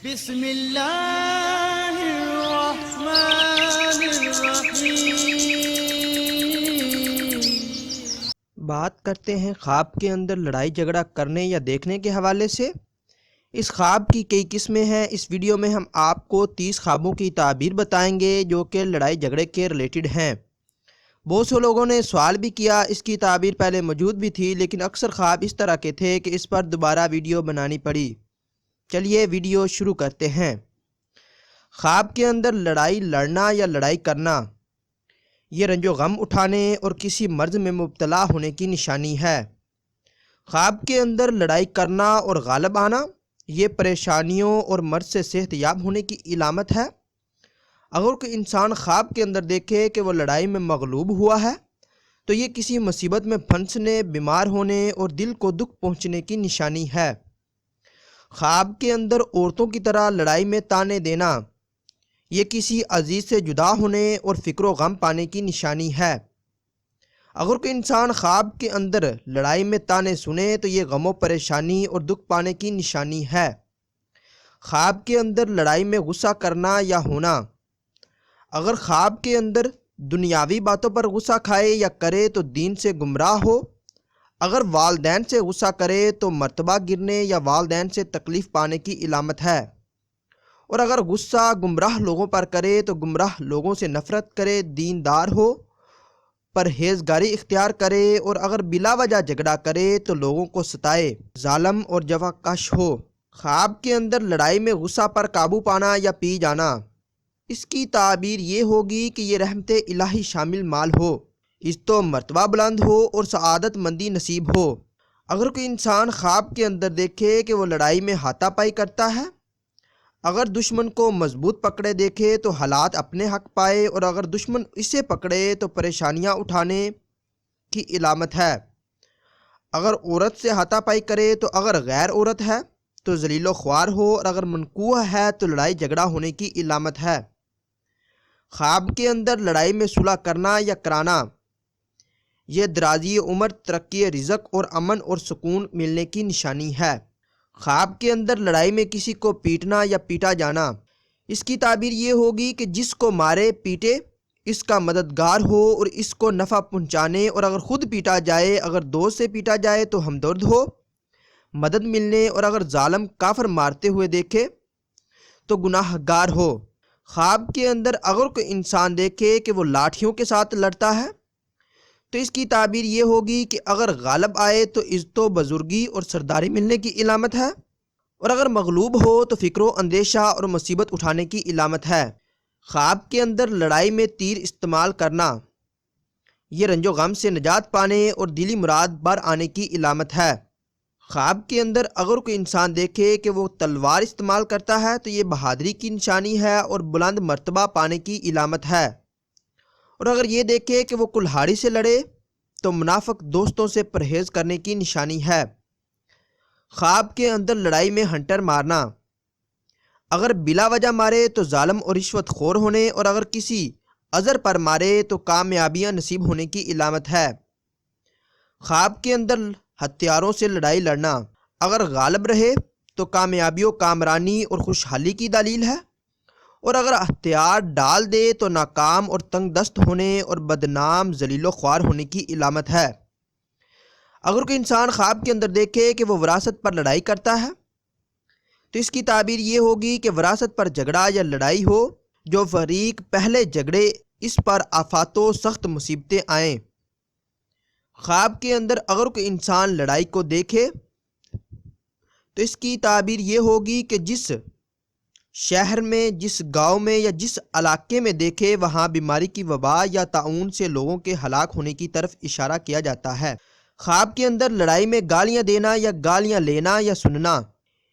بسم اللہ الرحمن الرحیم۔ بات کرتے ہیں خواب کے اندر لڑائی جھگڑا کرنے یا دیکھنے کے حوالے سے۔ اس خواب کی کئی قسمیں ہیں۔ اس ویڈیو میں ہم آپ کو 30 خوابوں کی تعبیر بتائیں گے جو کہ لڑائی جھگڑے کے ریلیٹڈ ہیں۔ بہت سے لوگوں نے سوال بھی کیا، اس کی تعبیر پہلے موجود بھی تھی لیکن اکثر خواب اس طرح کے تھے کہ اس پر دوبارہ ویڈیو بنانی پڑی۔ چلیے ویڈیو شروع کرتے ہیں۔ خواب کے اندر لڑائی لڑنا یا لڑائی کرنا یہ رنج و غم اٹھانے اور کسی مرض میں مبتلا ہونے کی نشانی ہے۔ خواب کے اندر لڑائی کرنا اور غالب آنا یہ پریشانیوں اور مرض سے صحت یاب ہونے کی علامت ہے۔ اگر کوئی انسان خواب کے اندر دیکھے کہ وہ لڑائی میں مغلوب ہوا ہے تو یہ کسی مصیبت میں پھنسنے، بیمار ہونے اور دل کو دکھ پہنچنے کی نشانی ہے۔ خواب کے اندر عورتوں کی طرح لڑائی میں طعنے دینا یہ کسی عزیز سے جدا ہونے اور فکر و غم پانے کی نشانی ہے۔ اگر کوئی انسان خواب کے اندر لڑائی میں طعنے سنے تو یہ غم و پریشانی اور دکھ پانے کی نشانی ہے۔ خواب کے اندر لڑائی میں غصہ کرنا یا ہونا، اگر خواب کے اندر دنیاوی باتوں پر غصہ کھائے یا کرے تو دین سے گمراہ ہو۔ اگر والدین سے غصہ کرے تو مرتبہ گرنے یا والدین سے تکلیف پانے کی علامت ہے۔ اور اگر غصہ گمراہ لوگوں پر کرے تو گمراہ لوگوں سے نفرت کرے، دیندار ہو، پرہیزگاری اختیار کرے، اور اگر بلا وجہ جھگڑا کرے تو لوگوں کو ستائے، ظالم اور جفاکش ہو۔ خواب کے اندر لڑائی میں غصہ پر قابو پانا یا پی جانا، اس کی تعبیر یہ ہوگی کہ یہ رحمت الہی شامل مال ہو، عزت و مرتبہ بلند ہو اور سعادت مندی نصیب ہو۔ اگر کوئی انسان خواب کے اندر دیکھے کہ وہ لڑائی میں ہاتھا پائی کرتا ہے، اگر دشمن کو مضبوط پکڑے دیکھے تو حالات اپنے حق پائے، اور اگر دشمن اسے پکڑے تو پریشانیاں اٹھانے کی علامت ہے۔ اگر عورت سے ہاتھا پائی کرے تو اگر غیر عورت ہے تو ذلیل و خوار ہو، اور اگر منکوح ہے تو لڑائی جھگڑا ہونے کی علامت ہے۔ خواب کے اندر لڑائی میں صلح کرنا یا کرانا یہ درازی عمر، ترقی رزق اور امن اور سکون ملنے کی نشانی ہے۔ خواب کے اندر لڑائی میں کسی کو پیٹنا یا پیٹا جانا، اس کی تعبیر یہ ہوگی کہ جس کو مارے پیٹے اس کا مددگار ہو اور اس کو نفع پہنچانے، اور اگر خود پیٹا جائے، اگر دوست سے پیٹا جائے تو ہمدرد ہو، مدد ملنے، اور اگر ظالم کافر مارتے ہوئے دیکھے تو گناہ گار ہو۔ خواب کے اندر اگر کوئی انسان دیکھے کہ وہ لاٹھیوں کے ساتھ لڑتا ہے تو اس کی تعبیر یہ ہوگی کہ اگر غالب آئے تو عزت و بزرگی اور سرداری ملنے کی علامت ہے، اور اگر مغلوب ہو تو فکر و اندیشہ اور مصیبت اٹھانے کی علامت ہے۔ خواب کے اندر لڑائی میں تیر استعمال کرنا یہ رنج و غم سے نجات پانے اور دلی مراد بر آنے کی علامت ہے۔ خواب کے اندر اگر کوئی انسان دیکھے کہ وہ تلوار استعمال کرتا ہے تو یہ بہادری کی نشانی ہے اور بلند مرتبہ پانے کی علامت ہے۔ اور اگر یہ دیکھے کہ وہ کلہاڑی سے لڑے تو منافق دوستوں سے پرہیز کرنے کی نشانی ہے۔ خواب کے اندر لڑائی میں ہنٹر مارنا، اگر بلا وجہ مارے تو ظالم اور رشوت خور ہونے، اور اگر کسی عذر پر مارے تو کامیابیاں نصیب ہونے کی علامت ہے۔ خواب کے اندر ہتھیاروں سے لڑائی لڑنا، اگر غالب رہے تو کامیابی و کامرانی اور خوشحالی کی دلیل ہے، اور اگر ہتھیار ڈال دے تو ناکام اور تنگ دست ہونے اور بدنام، ذلیل و خوار ہونے کی علامت ہے۔ اگر کوئی انسان خواب کے اندر دیکھے کہ وہ وراثت پر لڑائی کرتا ہے تو اس کی تعبیر یہ ہوگی کہ وراثت پر جھگڑا یا لڑائی ہو، جو فریق پہلے جھگڑے اس پر آفات و سخت مصیبتیں آئیں۔ خواب کے اندر اگر کوئی انسان لڑائی کو دیکھے تو اس کی تعبیر یہ ہوگی کہ جس شہر میں، جس گاؤں میں یا جس علاقے میں دیکھے وہاں بیماری کی وبا یا طاعون سے لوگوں کے ہلاک ہونے کی طرف اشارہ کیا جاتا ہے۔ خواب کے اندر لڑائی میں گالیاں دینا یا گالیاں لینا یا سننا،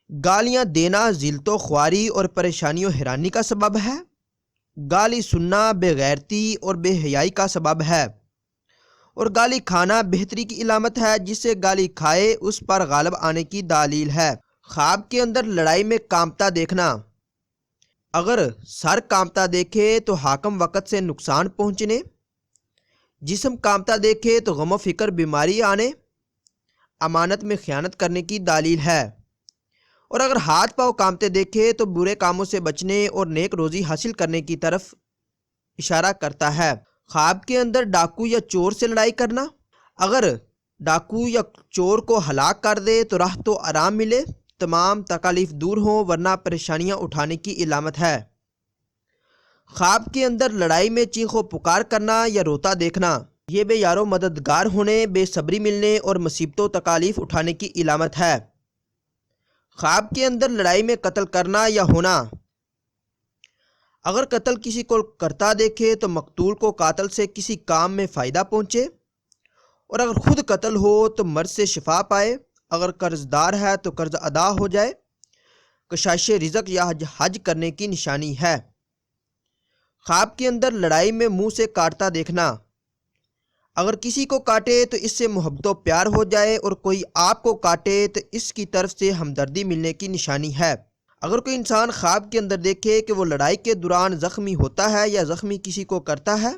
گالیاں دینا ذلت و خواری اور پریشانی و حیرانی کا سبب ہے۔ گالی سننا بے غیرتی اور بے حیائی کا سبب ہے، اور گالی کھانا بہتری کی علامت ہے، جس سے گالی کھائے اس پر غالب آنے کی دلیل ہے۔ خواب کے اندر لڑائی میں کانپتا دیکھنا، اگر سر کانپتا دیکھے تو حاکم وقت سے نقصان پہنچنے، جسم کانپتا دیکھے تو غم و فکر بیماری آنے، امانت میں خیانت کرنے کی دلیل ہے۔ اور اگر ہاتھ پاؤں کانپتے دیکھے تو برے کاموں سے بچنے اور نیک روزی حاصل کرنے کی طرف اشارہ کرتا ہے۔ خواب کے اندر ڈاکو یا چور سے لڑائی کرنا، اگر ڈاکو یا چور کو ہلاک کر دے تو راہ تو آرام ملے، تمام تکالیف دور ہوں، ورنہ پریشانیاں اٹھانے کی علامت ہے۔ خواب کے اندر لڑائی میں چیخ و پکار کرنا یا روتا دیکھنا، یہ بے یارو مددگار ہونے، بے صبری ملنے اور مصیبتوں و تکالیف اٹھانے کی علامت ہے۔ خواب کے اندر لڑائی میں قتل کرنا یا ہونا، اگر قتل کسی کو کرتا دیکھے تو مقتول کو قاتل سے کسی کام میں فائدہ پہنچے، اور اگر خود قتل ہو تو مرض سے شفا پائے، اگر قرض دار ہے تو قرض ادا ہو جائے، کشائش رزق یا حج کرنے کی نشانی ہے۔ خواب کے اندر لڑائی میں منہ سے کاٹتا دیکھنا، اگر کسی کو کاٹے تو اس سے محبت و پیار ہو جائے، اور کوئی آپ کو کاٹے تو اس کی طرف سے ہمدردی ملنے کی نشانی ہے۔ اگر کوئی انسان خواب کے اندر دیکھے کہ وہ لڑائی کے دوران زخمی ہوتا ہے یا زخمی کسی کو کرتا ہے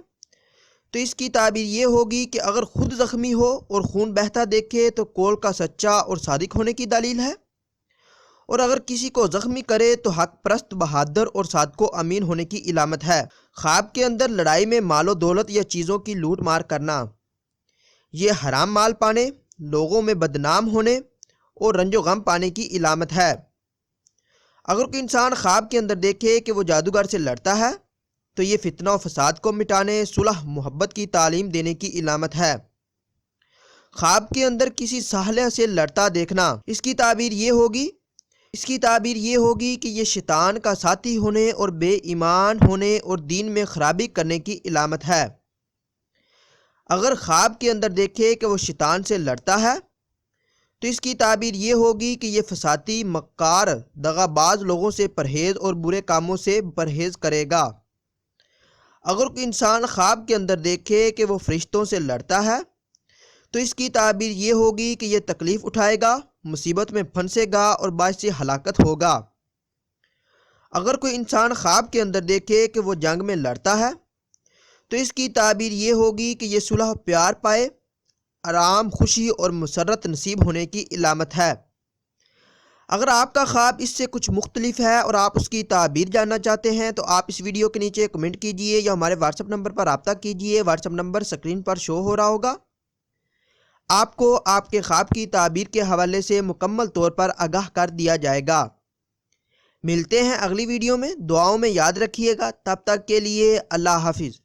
تو اس کی تعبیر یہ ہوگی کہ اگر خود زخمی ہو اور خون بہتا دیکھے تو قول کا سچا اور صادق ہونے کی دلیل ہے، اور اگر کسی کو زخمی کرے تو حق پرست، بہادر اور صادق و امین ہونے کی علامت ہے۔ خواب کے اندر لڑائی میں مال و دولت یا چیزوں کی لوٹ مار کرنا، یہ حرام مال پانے، لوگوں میں بدنام ہونے اور رنج و غم پانے کی علامت ہے۔ اگر کوئی انسان خواب کے اندر دیکھے کہ وہ جادوگر سے لڑتا ہے تو یہ فتنہ و فساد کو مٹانے، صلح محبت کی تعلیم دینے کی علامت ہے۔ خواب کے اندر کسی صالح سے لڑتا دیکھنا، اس کی تعبیر یہ ہوگی کہ یہ شیطان کا ساتھی ہونے اور بے ایمان ہونے اور دین میں خرابی کرنے کی علامت ہے۔ اگر خواب کے اندر دیکھے کہ وہ شیطان سے لڑتا ہے تو اس کی تعبیر یہ ہوگی کہ یہ فسادی، مکار، دغا باز لوگوں سے پرہیز اور برے کاموں سے پرہیز کرے گا۔ اگر کوئی انسان خواب کے اندر دیکھے کہ وہ فرشتوں سے لڑتا ہے تو اس کی تعبیر یہ ہوگی کہ یہ تکلیف اٹھائے گا، مصیبت میں پھنسے گا اور باعث ہلاکت ہوگا۔ اگر کوئی انسان خواب کے اندر دیکھے کہ وہ جنگ میں لڑتا ہے تو اس کی تعبیر یہ ہوگی کہ یہ صلح پیار پائے، آرام، خوشی اور مسرت نصیب ہونے کی علامت ہے۔ اگر آپ کا خواب اس سے کچھ مختلف ہے اور آپ اس کی تعبیر جاننا چاہتے ہیں تو آپ اس ویڈیو کے نیچے کمنٹ کیجئے یا ہمارے واٹس ایپ نمبر پر رابطہ کیجئے۔ واٹس ایپ نمبر سکرین پر شو ہو رہا ہوگا۔ آپ کو آپ کے خواب کی تعبیر کے حوالے سے مکمل طور پر آگاہ کر دیا جائے گا۔ ملتے ہیں اگلی ویڈیو میں، دعاؤں میں یاد رکھیے گا۔ تب تک کے لیے اللہ حافظ۔